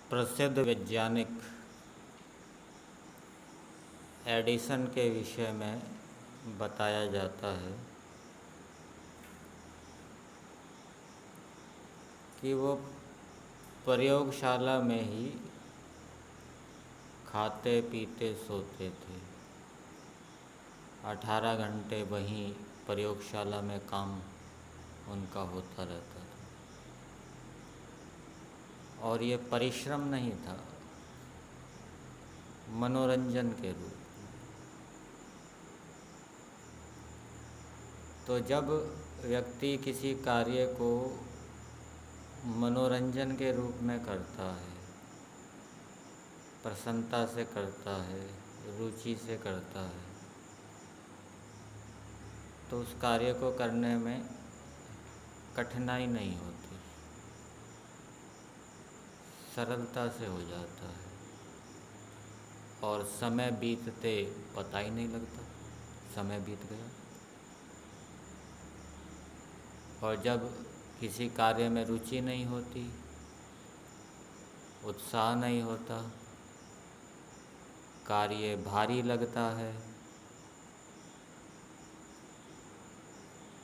प्रसिद्ध वैज्ञानिक एडिसन के विषय में बताया जाता है कि वो प्रयोगशाला में ही खाते पीते सोते थे। 18 घंटे वहीं प्रयोगशाला में काम उनका होता रहता था और ये परिश्रम नहीं था, मनोरंजन के रूप। तो जब व्यक्ति किसी कार्य को मनोरंजन के रूप में करता है, प्रसन्नता से करता है, रुचि से करता है, तो उस कार्य को करने में कठिनाई नहीं होती, सरलता से हो जाता है और समय बीतते पता ही नहीं लगता, समय बीत गया। और जब किसी कार्य में रुचि नहीं होती, उत्साह नहीं होता, कार्य भारी लगता है,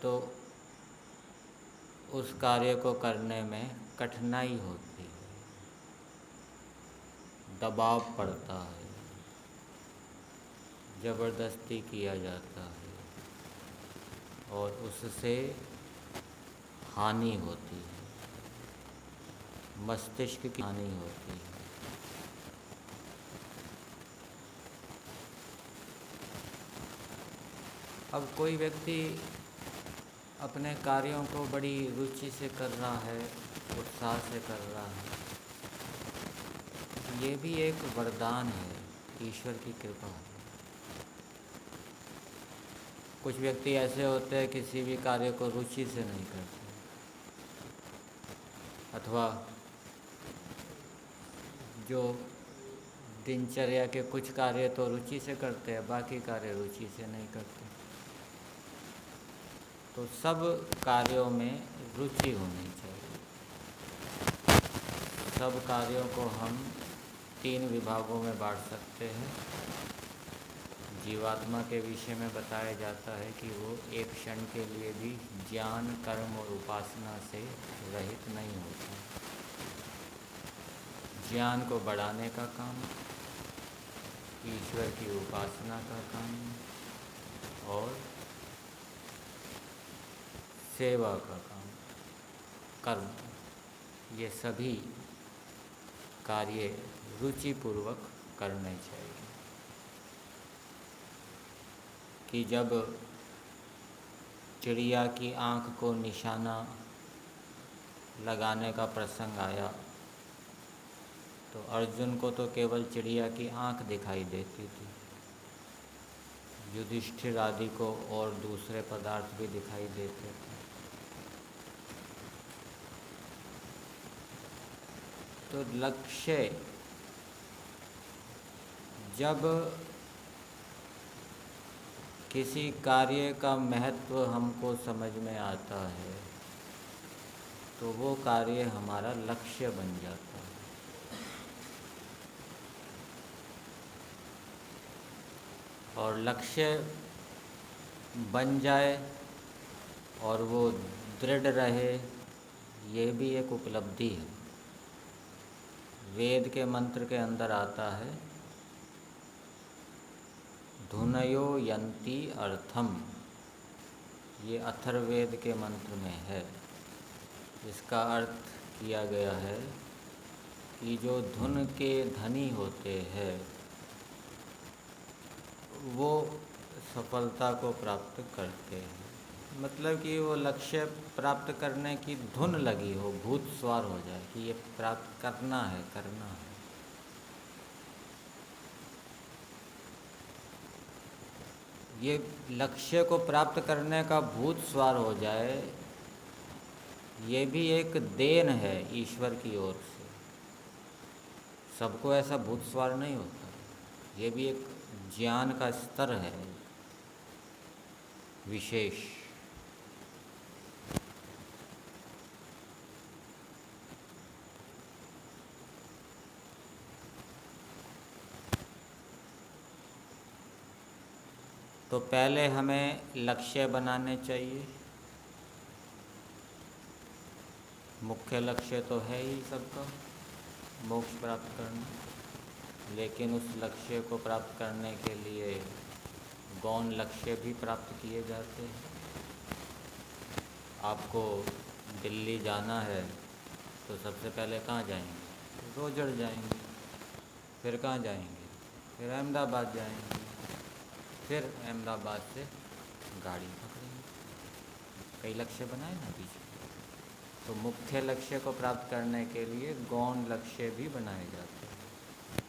तो उस कार्य को करने में कठिनाई होती है, दबाव पड़ता है, ज़बरदस्ती किया जाता है और उससे हानि होती है, मस्तिष्क की हानि होती है। अब कोई व्यक्ति अपने कार्यों को बड़ी रुचि से कर रहा है, उत्साह से कर रहा है, ये भी एक वरदान है, ईश्वर की कृपा है। कुछ व्यक्ति ऐसे होते हैं किसी भी कार्य को रुचि से नहीं करते, अथवा जो दिनचर्या के कुछ कार्य तो रुचि से करते हैं, बाकी कार्य रुचि से नहीं करते। तो सब कार्यों में रुचि होनी चाहिए। सब कार्यों को हम 3 विभागों में बांट सकते हैं। जीवात्मा के विषय में बताया जाता है कि वो एक क्षण के लिए भी ज्ञान, कर्म और उपासना से रहित नहीं होता। ज्ञान को बढ़ाने का काम, ईश्वर की उपासना का काम और सेवा का काम, कर्म, ये सभी कार्य रुचिपूर्वक करने चाहिए। कि जब चिड़िया की आँख को निशाना लगाने का प्रसंग आया तो अर्जुन को तो केवल चिड़िया की आँख दिखाई देती थी, युधिष्ठिर आदि को और दूसरे पदार्थ भी दिखाई देते थे। तो लक्ष्य जब किसी कार्य का महत्व हमको समझ में आता है तो वो कार्य हमारा लक्ष्य बन जाता है। और लक्ष्य बन जाए और वो दृढ़ रहे, ये भी एक उपलब्धि है। वेद के मंत्र के अंदर आता है, धुनयो यन्ति अर्थम, ये अथर्ववेद के मंत्र में है। इसका अर्थ किया गया है कि जो धुन के धनी होते हैं वो सफलता को प्राप्त करते हैं। मतलब कि वो लक्ष्य प्राप्त करने की धुन लगी हो, भूत सवार हो जाए कि ये प्राप्त करना है, करना है। ये लक्ष्य को प्राप्त करने का भूत सवार हो जाए, ये भी एक देन है ईश्वर की ओर से। सबको ऐसा भूत सवार नहीं होता, ये भी एक ज्ञान का स्तर है विशेष। तो पहले हमें लक्ष्य बनाने चाहिए। मुख्य लक्ष्य तो है ही सबका, मोक्ष प्राप्त करना, लेकिन उस लक्ष्य को प्राप्त करने के लिए गौण लक्ष्य भी प्राप्त किए जाते हैं। आपको दिल्ली जाना है तो सबसे पहले कहाँ जाएंगे? रोजड़ जाएंगे। फिर कहाँ जाएंगे? फिर अहमदाबाद जाएंगे। फिर अहमदाबाद से गाड़ी पकड़ेंगे। कई लक्ष्य बनाए ना बीच में। तो मुख्य लक्ष्य को प्राप्त करने के लिए गौण लक्ष्य भी बनाए जाते हैं,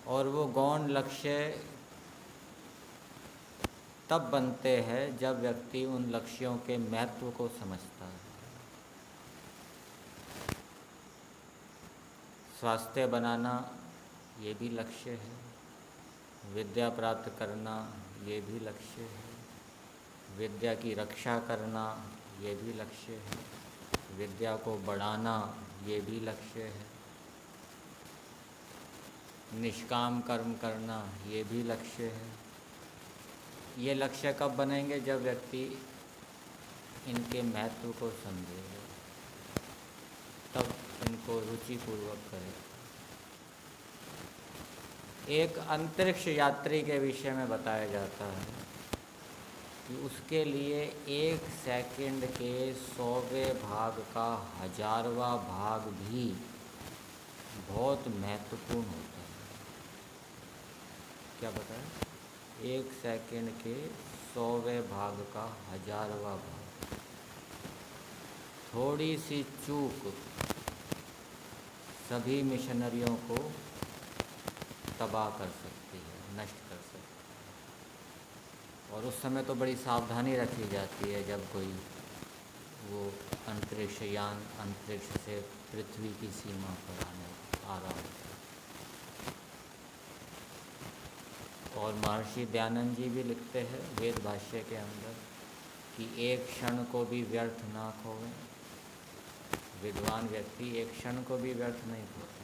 और वो गौण लक्ष्य तब बनते हैं जब व्यक्ति उन लक्ष्यों के महत्व को समझता है। स्वास्थ्य बनाना ये भी लक्ष्य है, विद्या प्राप्त करना ये भी लक्ष्य है, विद्या की रक्षा करना ये भी लक्ष्य है, विद्या को बढ़ाना ये भी लक्ष्य है, निष्काम कर्म करना ये भी लक्ष्य है। ये लक्ष्य कब बनेंगे? जब व्यक्ति इनके महत्व को समझेगा, तब इनको रुचिपूर्वक करेगा। एक अंतरिक्ष यात्री के विषय में बताया जाता है कि उसके लिए 1 सेकंड के 100वें भाग का 1000वां भाग भी बहुत महत्वपूर्ण होता है। क्या बताया? 1 सेकंड के 100वें भाग का 1000वां भाग, थोड़ी सी चूक सभी मिशनरियों को तबाह कर सकती है, नष्ट कर सकती है। और उस समय तो बड़ी सावधानी रखी जाती है जब कोई वो अंतरिक्ष यान अंतरिक्ष से पृथ्वी की सीमा पर आ रहा होता है। और महर्षि दयानंद जी भी लिखते हैं वेद भाष्य के अंदर कि एक क्षण को भी व्यर्थ ना खोवें। विद्वान व्यक्ति एक क्षण को भी व्यर्थ नहीं खोता।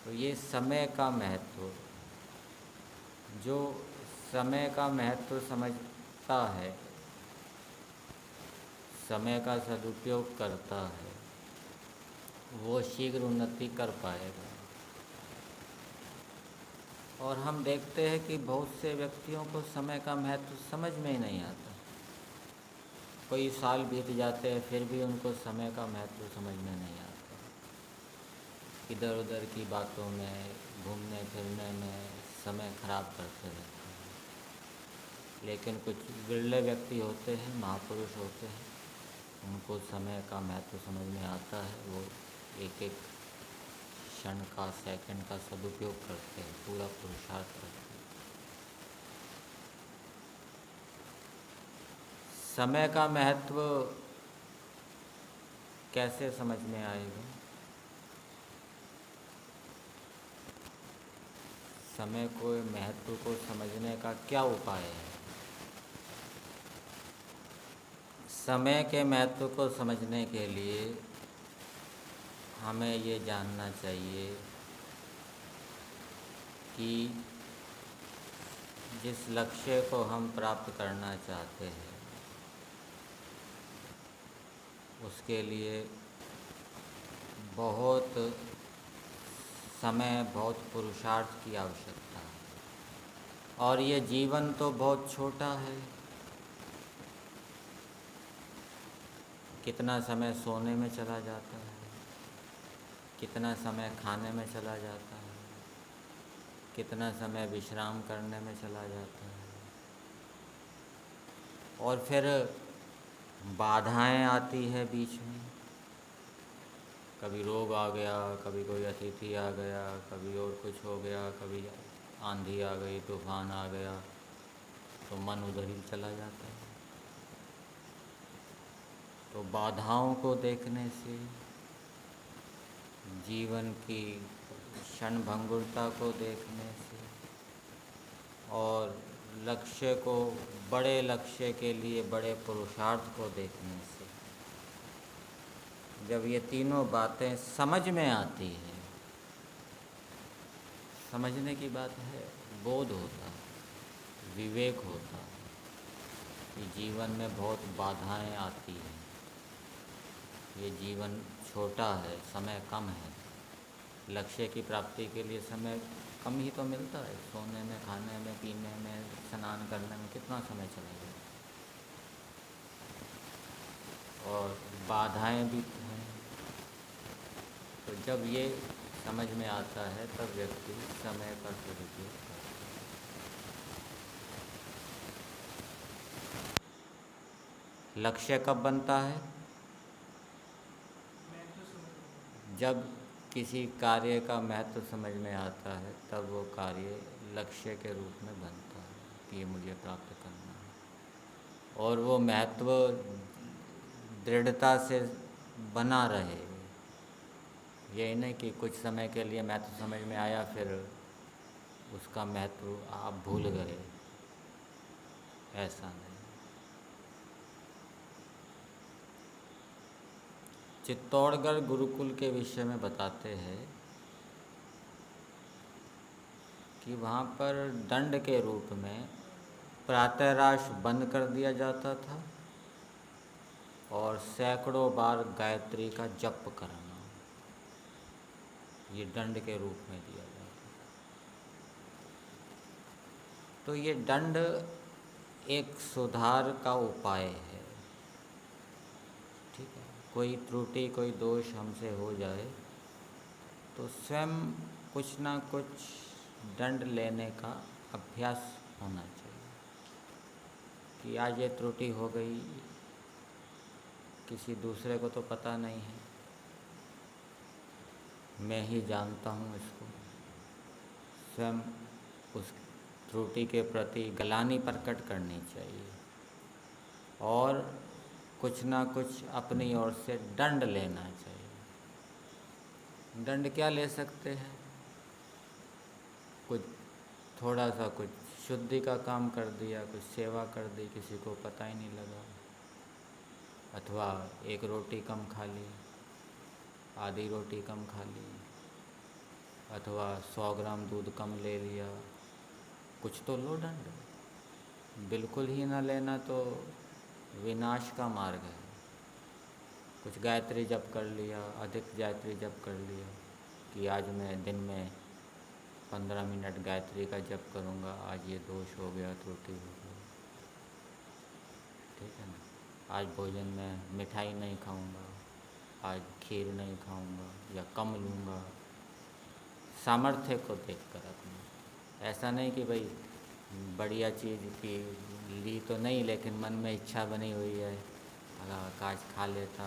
तो ये समय का महत्व, जो समय का महत्व समझता है, समय का सदुपयोग करता है, वो शीघ्र उन्नति कर पाएगा। और हम देखते हैं कि बहुत से व्यक्तियों को समय का महत्व समझ में ही नहीं आता। कई साल बीत जाते हैं फिर भी उनको समय का महत्व समझ में नहीं आता। इधर उधर की बातों में, घूमने फिरने में समय खराब करते रहते हैं। लेकिन कुछ बिरले व्यक्ति होते हैं, महापुरुष होते हैं, उनको समय का महत्व समझ में आता है। वो एक एक क्षण का, सेकंड का सदुपयोग करते हैं, पूरा पुरुषार्थ करते हैं। समय का महत्व कैसे समझ में आएगा? समय को, महत्व को समझने का क्या उपाय है? समय के महत्व को समझने के लिए हमें ये जानना चाहिए कि जिस लक्ष्य को हम प्राप्त करना चाहते हैं उसके लिए बहुत समय, बहुत पुरुषार्थ की आवश्यकता है। और ये जीवन तो बहुत छोटा है। कितना समय सोने में चला जाता है, कितना समय खाने में चला जाता है, कितना समय विश्राम करने में चला जाता है। और फिर बाधाएं आती है बीच में। कभी रोग आ गया, कभी कोई अतिथि आ गया, कभी और कुछ हो गया, कभी आंधी आ गई, तूफान आ गया, तो मन उधर ही चला जाता है। तो बाधाओं को देखने से, जीवन की क्षणभंगुरता को देखने से, और लक्ष्य को, बड़े लक्ष्य के लिए बड़े पुरुषार्थ को देखने से, जब ये तीनों बातें समझ में आती है, समझने की बात है, बोध होता, विवेक होता कि जीवन में बहुत बाधाएं आती हैं, ये जीवन छोटा है, समय कम है, लक्ष्य की प्राप्ति के लिए समय कम ही तो मिलता है। सोने में, खाने में, पीने में, स्नान करने में कितना समय चलेगा, और बाधाएं भी हैं। तो जब ये समझ में आता है तब व्यक्ति समय का सदुपयोग करता है। लक्ष्य कब बनता है? जब किसी कार्य का महत्व समझ में आता है तब वो कार्य लक्ष्य के रूप में बनता है कि ये मुझे प्राप्त करना है, और वो महत्व दृढ़ता से बना रहे। ये नहीं कि कुछ समय के लिए महत्व समझ में आया फिर उसका महत्व आप भूल गए, ऐसा नहीं। चित्तौड़गढ़ गुरुकुल के विषय में बताते हैं कि वहाँ पर दंड के रूप में प्रातःराश बंद कर दिया जाता था और सैकड़ों बार गायत्री का जप करना, ये दंड के रूप में दिया जाता था। तो ये दंड एक सुधार का उपाय है, ठीक है। कोई त्रुटि, कोई दोष हमसे हो जाए तो स्वयं कुछ ना कुछ दंड लेने का अभ्यास होना चाहिए कि आज ये त्रुटि हो गई, किसी दूसरे को तो पता नहीं है, मैं ही जानता हूँ इसको। स्वयं उस त्रुटि के प्रति ग्लानि प्रकट करनी चाहिए और कुछ ना कुछ अपनी ओर से दंड लेना चाहिए। दंड क्या ले सकते हैं? कुछ थोड़ा सा कुछ शुद्धि का काम कर दिया, कुछ सेवा कर दी, किसी को पता ही नहीं लगा, अथवा एक रोटी कम खा ली, आधी रोटी कम खा ली, अथवा 100 ग्राम दूध कम ले लिया, कुछ तो लो दंड। बिल्कुल ही ना लेना तो विनाश का मार्ग है। कुछ गायत्री जप कर लिया, अधिक गायत्री जप कर लिया कि आज मैं दिन में 15 मिनट गायत्री का जप करूँगा, आज ये दोष हो गया, त्रुटि हो गई, ठीक है ना। आज भोजन में मिठाई नहीं खाऊँगा, आज खीर नहीं खाऊँगा या कम लूँगा, सामर्थ्य को देखकर अपने। ऐसा नहीं कि भाई बढ़िया चीज़ की ली तो नहीं लेकिन मन में इच्छा बनी हुई है, काश खा लेता,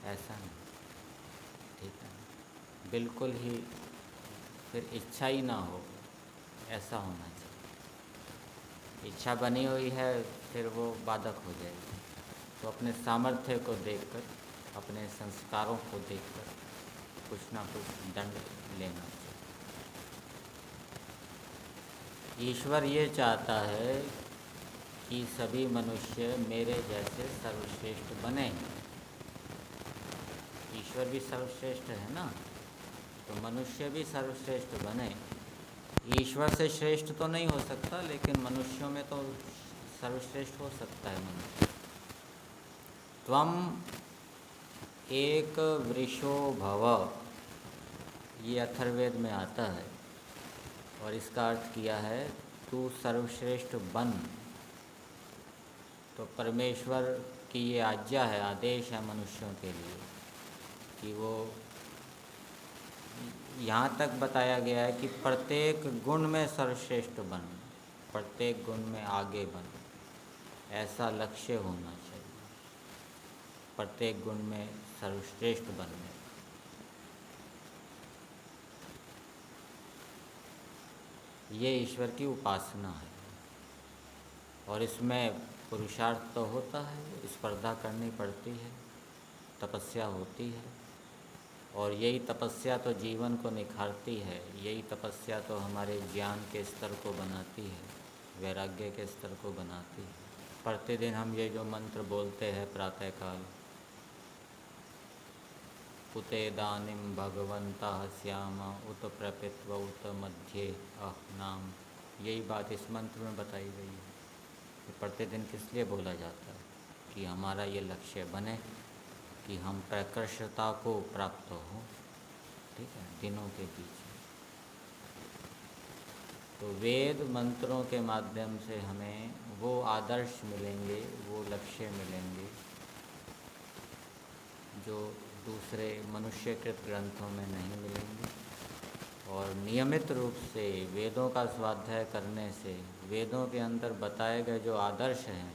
ऐसा नहीं, ठीक है। बिल्कुल ही फिर इच्छा ही ना हो, ऐसा होना चाहिए। इच्छा बनी हुई है फिर वो बाधक हो जाएगी। तो अपने सामर्थ्य को देखकर, अपने संस्कारों को देखकर कुछ ना कुछ दंड लेना चाहिए। ईश्वर ये चाहता है कि सभी मनुष्य मेरे जैसे सर्वश्रेष्ठ बने। ईश्वर भी सर्वश्रेष्ठ है ना, तो मनुष्य भी सर्वश्रेष्ठ बने। ईश्वर से श्रेष्ठ तो नहीं हो सकता लेकिन मनुष्यों में तो सर्वश्रेष्ठ हो सकता है मनुष्य। त्वम एक वृषो भव, ये अथर्ववेद में आता है और इसका अर्थ किया है तू सर्वश्रेष्ठ बन। तो परमेश्वर की ये आज्ञा है, आदेश है मनुष्यों के लिए कि वो, यहाँ तक बताया गया है कि प्रत्येक गुण में सर्वश्रेष्ठ बन, प्रत्येक गुण में आगे बन, ऐसा लक्ष्य होना चाहिए, प्रत्येक गुण में सर्वश्रेष्ठ बनने। ये ईश्वर की उपासना है और इसमें पुरुषार्थ तो होता है, स्पर्धा करनी पड़ती है, तपस्या होती है, और यही तपस्या तो जीवन को निखारती है, यही तपस्या तो हमारे ज्ञान के स्तर को बनाती है, वैराग्य के स्तर को बनाती है। प्रतिदिन हम ये जो मंत्र बोलते हैं प्रातःकाल, कुतेदानीं भगवन्तः श्याम उत प्रपित्व उत मध्ये नाम। यही बात इस मंत्र में बताई गई है कि प्रतिदिन किस लिए बोला जाता है कि हमारा ये लक्ष्य बने कि हम प्रकृष्टता को प्राप्त हों, ठीक है, दिनों के पीछे। तो वेद मंत्रों के माध्यम से हमें वो आदर्श मिलेंगे, वो लक्ष्य मिलेंगे जो दूसरे मनुष्यकृत ग्रंथों में नहीं मिलेंगे। और नियमित रूप से वेदों का स्वाध्याय करने से वेदों के अंदर बताए गए जो आदर्श हैं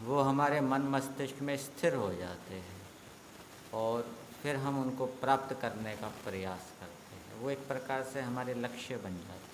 वो हमारे मन मस्तिष्क में स्थिर हो जाते हैं और फिर हम उनको प्राप्त करने का प्रयास करते हैं। वो एक प्रकार से हमारे लक्ष्य बन जाते हैं।